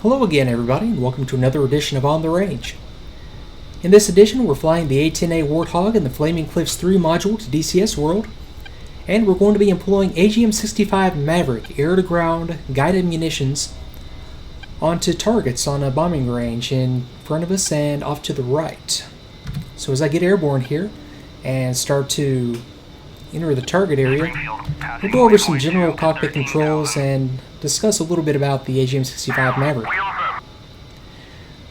Hello again everybody, and welcome to another edition of On the Range. In this edition we're flying the A-10A Warthog in the Flaming Cliffs 3 module to DCS World, and we're going to be employing AGM-65 Maverick air-to-ground guided munitions onto targets on a bombing range in front of us and off to the right. So as I get airborne here and start to enter the target area, we'll go over some general cockpit controls and discuss a little bit about the AGM-65 Maverick.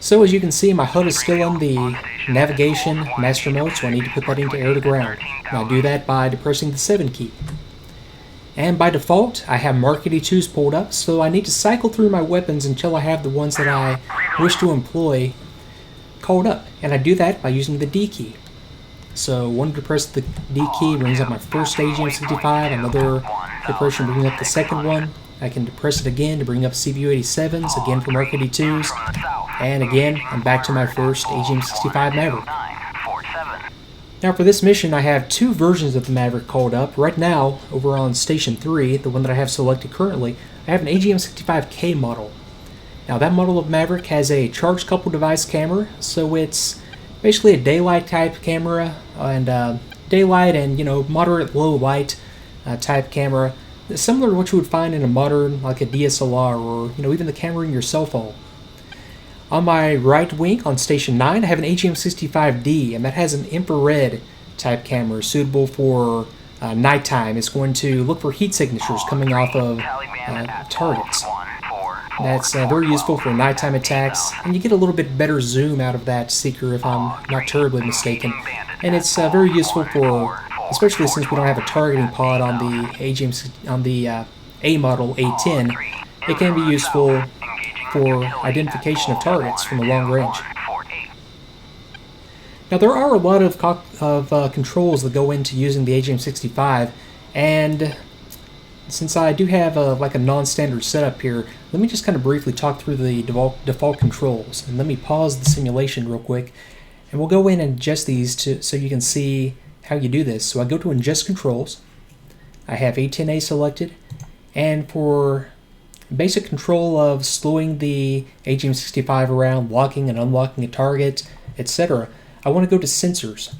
So as you can see, my HUD is still in the navigation master mode, so I need to put that into air to ground. And I'll do that by depressing the 7 key. And by default, I have Mark 82s pulled up, so I need to cycle through my weapons until I have the ones that I wish to employ called up. And I do that by using the D key. So one depress the D key brings up my first AGM-65, another depression brings up the second one. I can depress it again to bring up CVU-87s, again for Mark 82s, and again I'm back to my first AGM-65 Maverick. Now for this mission I have two versions of the Maverick called up. Right now, over on Station 3, the one that I have selected currently, I have an AGM-65K model. Now that model of Maverick has a charge coupled device camera, so it's basically a daylight type camera, and daylight and moderate low light type camera, similar to what you would find in a modern like a DSLR or even the camera in your cell phone. On my right wing on Station 9 I have an AGM-65D, and that has an infrared type camera suitable for nighttime. It's going to look for heat signatures coming off of targets. That's very useful for nighttime attacks, and you get a little bit better zoom out of that seeker if I'm not terribly mistaken. And it's very useful for, especially since we don't have a targeting pod on the A model A10, it can be useful for identification of targets from a long range. Now there are a lot of controls that go into using the AGM-65, and since I do have like a non-standard setup here, let me just kind of briefly talk through the default controls. And let me pause the simulation real quick, and we'll go in and adjust these so you can see how you do this. So I go to Adjust Controls, I have A-10A selected, and for basic control of slowing the AGM-65 around, locking and unlocking a target, etc., I want to go to Sensors.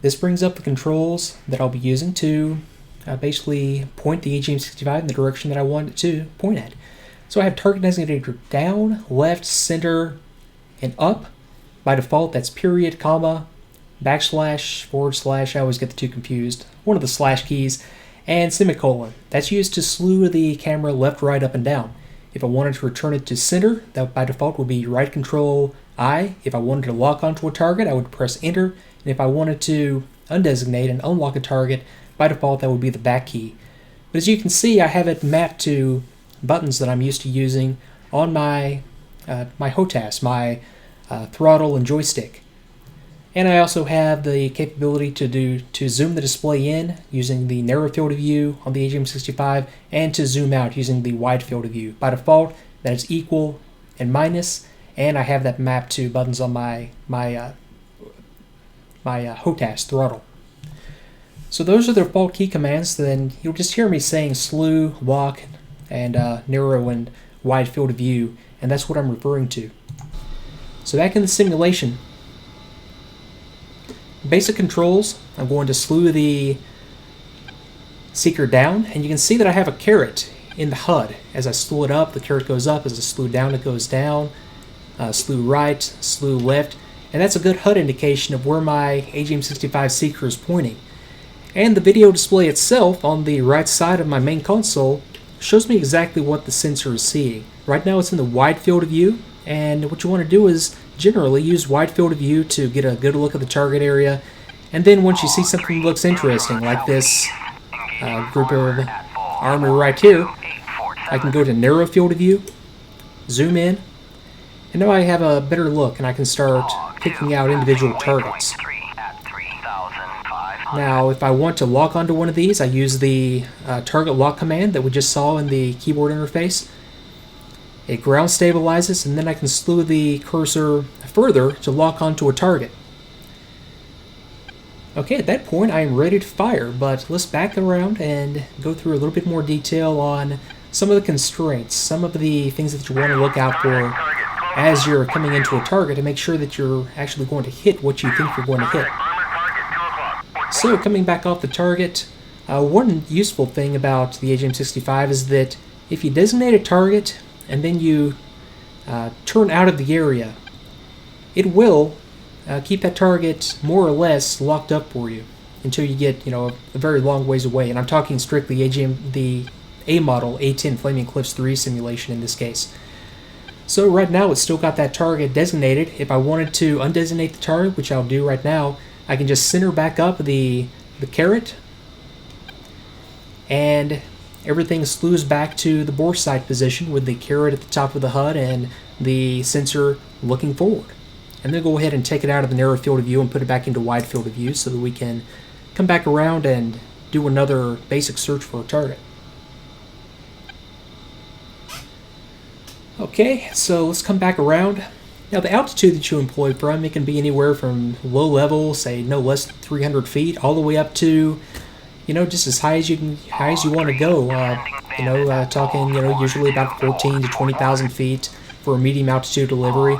This brings up the controls that I'll be using to basically point the AGM-65 in the direction that I want it to point at. So I have target designator down, left, center, and up. By default, that's period, comma, backslash, forward slash, I always get the two confused, one of the slash keys, and semicolon. That's used to slew the camera left, right, up, and down. If I wanted to return it to center, that by default would be right control I. If I wanted to lock onto a target, I would press enter. And if I wanted to undesignate and unlock a target, by default that would be the back key. But as you can see, I have it mapped to buttons that I'm used to using on my HOTAS, my throttle and joystick. And I also have the capability to zoom the display in using the narrow field of view on the AGM-65, and to zoom out using the wide field of view. By default, that is equal and minus, and I have that mapped to buttons on my HOTAS throttle. So those are the default key commands. Then you'll just hear me saying slew, lock, and narrow and wide field of view, and that's what I'm referring to. So back in the simulation, basic controls, I'm going to slew the seeker down, and you can see that I have a caret in the HUD. As I slew it up, the caret goes up. As I slew down, it goes down. Slew right, slew left, and that's a good HUD indication of where my AGM-65 seeker is pointing. And the video display itself on the right side of my main console shows me exactly what the sensor is seeing. Right now it's in the wide field of view, and what you want to do is generally use wide field of view to get a good look at the target area. And then once you see something that looks interesting, like this group of army right here, I can go to narrow field of view, zoom in, and now I have a better look and I can start picking out individual targets. Now, if I want to lock onto one of these, I use the target lock command that we just saw in the keyboard interface. It ground stabilizes, and then I can slew the cursor further to lock onto a target. Okay, at that point I am ready to fire, but let's back around and go through a little bit more detail on some of the constraints, some of the things that you want to look out for as you're coming into a target to make sure that you're actually going to hit what you think you're going to hit. So coming back off the target, one useful thing about the AGM-65 is that if you designate a target and then you turn out of the area, it will keep that target more or less locked up for you until you get, a very long ways away. And I'm talking strictly the A model A-10 Flaming Cliffs 3 simulation in this case. So right now it's still got that target designated. If I wanted to undesignate the target, which I'll do right now, I can just center back up the carrot, and everything slews back to the bore sight position with the carrot at the top of the HUD and the sensor looking forward. And then go ahead and take it out of the narrow field of view and put it back into wide field of view so that we can come back around and do another basic search for a target. Okay, so let's come back around. Now the altitude that you employ from, it can be anywhere from low level, say no less than 300 feet, all the way up to, just as high as you want to go. Talking, usually about 14 to 20,000 feet for a medium altitude delivery.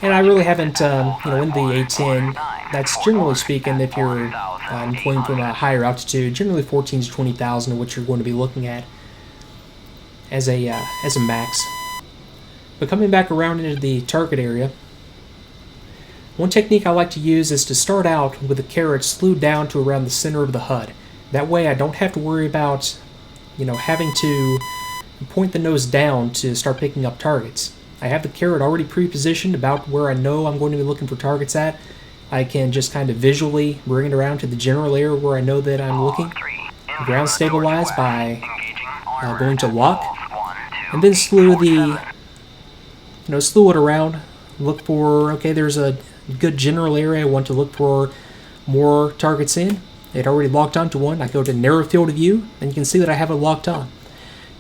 And I really haven't, in the A-10, that's generally speaking, if you're employing from a higher altitude, generally 14 to 20,000 is what you're going to be looking at as a max. But coming back around into the target area, one technique I like to use is to start out with the carrot slewed down to around the center of the HUD. That way I don't have to worry about, having to point the nose down to start picking up targets. I have the carrot already pre-positioned about where I know I'm going to be looking for targets at. I can just kind of visually bring it around to the general area where I know that I'm looking. Ground stabilize by going to lock, and then slew it around. Look for, okay, there's a good general area I want to look for more targets in. It already locked onto one. I go to narrow field of view, and you can see that I have it locked on.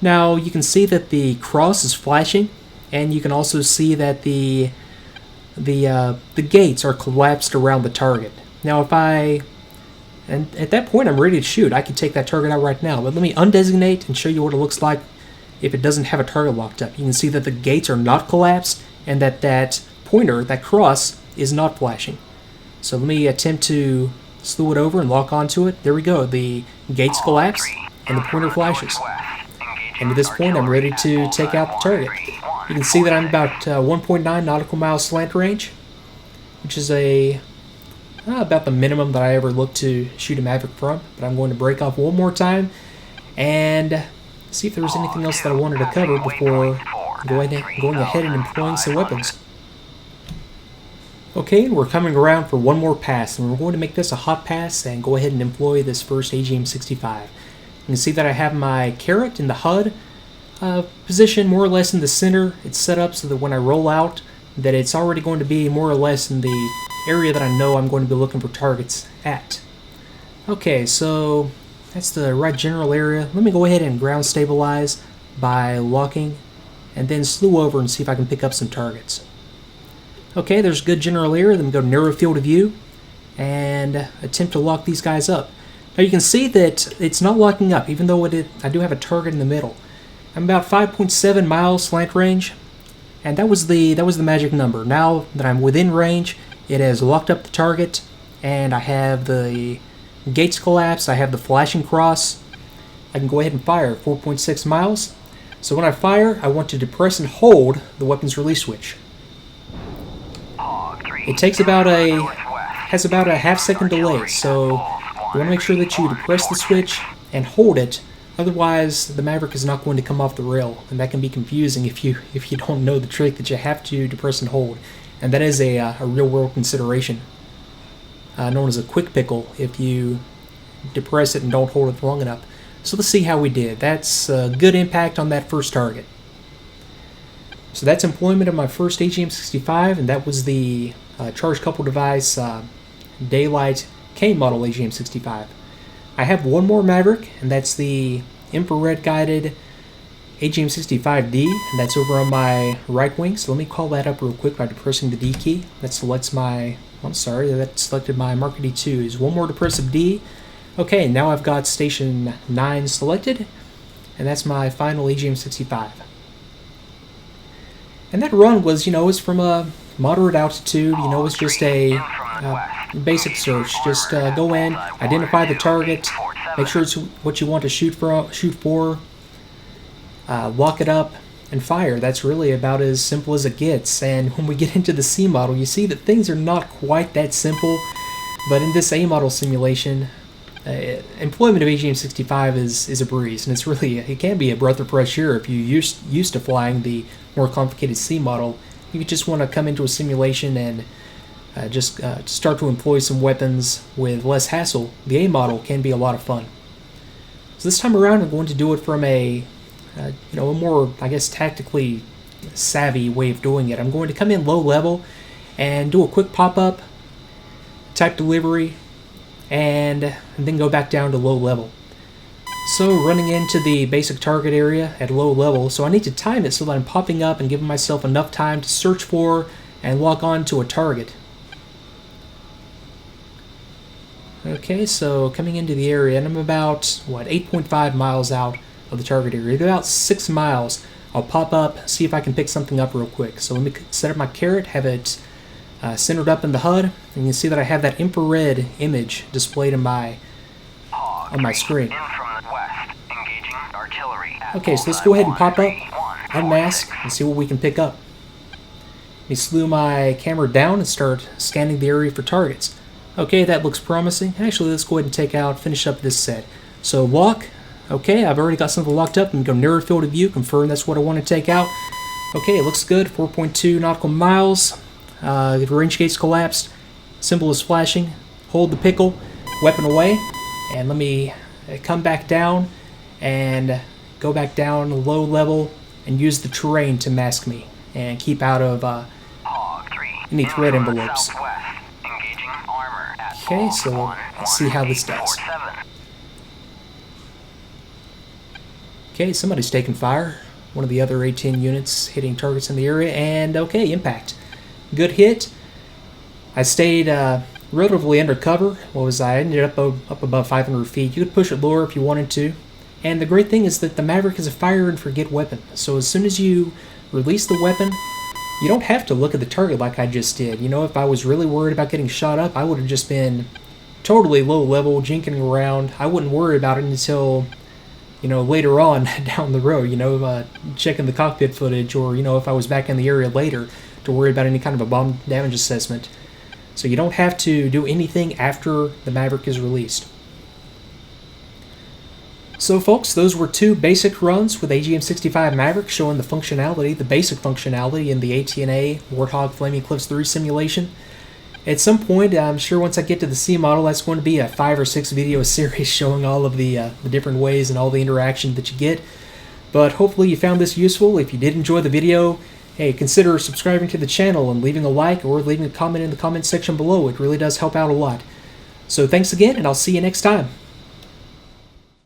Now you can see that the cross is flashing, and you can also see that the gates are collapsed around the target. Now and at that point I'm ready to shoot. I can take that target out right now, but let me undesignate and show you what it looks like if it doesn't have a target locked up. You can see that the gates are not collapsed and that pointer, that cross, is not flashing. So let me attempt to slew it over and lock onto it. There we go. The gates collapse and the pointer flashes. And at this point I'm ready to take out the target. You can see that I'm about 1.9 nautical miles slant range, which is about the minimum that I ever look to shoot a Maverick from. But I'm going to break off one more time and see if there was anything else that I wanted to cover before going ahead and employing some weapons. Okay, we're coming around for one more pass, and we're going to make this a hot pass and go ahead and employ this first AGM-65. You can see that I have my carrot in the HUD position more or less in the center. It's set up so that when I roll out, that it's already going to be more or less in the area that I know I'm going to be looking for targets at. Okay, so that's the right general area. Let me go ahead and ground stabilize by locking and then slew over and see if I can pick up some targets. Okay, there's a good general area. Then we go to narrow field of view and attempt to lock these guys up. Now you can see that it's not locking up, even though I do have a target in the middle. I'm about 5.7 miles slant range, and that was the magic number. Now that I'm within range, it has locked up the target, and I have the gates collapsed. I have the flashing cross. I can go ahead and fire 4.6 miles. So when I fire, I want to depress and hold the weapons release switch. It takes has about a half-second delay, so you want to make sure that you depress the switch and hold it. Otherwise, the Maverick is not going to come off the rail, and that can be confusing if you don't know the trick that you have to depress and hold. And that is a real-world consideration, known as a quick pickle if you depress it and don't hold it long enough. So let's see how we did. That's a good impact on that first target. So that's employment of my first AGM-65, and that was the charge couple device Daylight K model AGM-65. I have one more Maverick, and that's the infrared guided AGM-65D, and that's over on my right wing. So let me call that up real quick by depressing the D key. That selects that selected my Mark D2s. One more depressive D. Okay, now I've got station 9 selected, And that's my final AGM-65. And that run was, was from a moderate altitude. It's just a basic search. Just go in, identify the target, make sure it's what you want to shoot for, lock it up, and fire. That's really about as simple as it gets. And when we get into the C model, you see that things are not quite that simple. But in this A model simulation, employment of AGM-65 is a breeze, and it can be a breath of fresh air if you used to flying the more complicated C model. You just want to come into a simulation and just start to employ some weapons with less hassle. The A model can be a lot of fun. So this time around, I'm going to do it from a more, I guess, tactically savvy way of doing it. I'm going to come in low level and do a quick pop-up, type delivery, and then go back down to low level. So running into the basic target area at low level, so I need to time it so that I'm popping up and giving myself enough time to search for and lock on to a target. Okay, so coming into the area, and I'm about, 8.5 miles out of the target area. At about 6 miles, I'll pop up, see if I can pick something up real quick. So let me set up my carrot, have it centered up in the HUD, and you can see that I have that infrared image displayed on my screen. Okay, so let's go ahead and pop up, unmask, and see what we can pick up. Let me slew my camera down and start scanning the area for targets. Okay, that looks promising. Actually, let's go ahead and finish up this set. So lock. Okay, I've already got something locked up. I'm going to go nearer field of view, confirm that's what I want to take out. Okay, it looks good. 4.2 nautical miles. The range gate's collapsed. Symbol is flashing. Hold the pickle. Weapon away. And let me come back down and go back down low level and use the terrain to mask me and keep out of any threat envelopes. Okay, so let's see how this does. Okay, somebody's taking fire. One of the other A-10 units hitting targets in the area, and okay, impact. Good hit. I stayed relatively undercover. I ended up above 500 feet. You could push it lower if you wanted to. And the great thing is that the Maverick is a fire and forget weapon. So as soon as you release the weapon, you don't have to look at the target like I just did. If I was really worried about getting shot up, I would have just been totally low level, jinking around. I wouldn't worry about it until later on down the road, checking the cockpit footage, or, if I was back in the area later to worry about any kind of a bomb damage assessment. So you don't have to do anything after the Maverick is released. So folks, those were 2 basic runs with AGM-65 Maverick showing the functionality, the basic functionality in the A-10A Warthog Flaming Cliffs 3 simulation. At some point, I'm sure once I get to the C model, that's going to be a 5 or 6 video series showing all of the different ways and all the interaction that you get. But hopefully you found this useful. If you did enjoy the video, hey, consider subscribing to the channel and leaving a like or leaving a comment in the comment section below. It really does help out a lot. So thanks again, and I'll see you next time.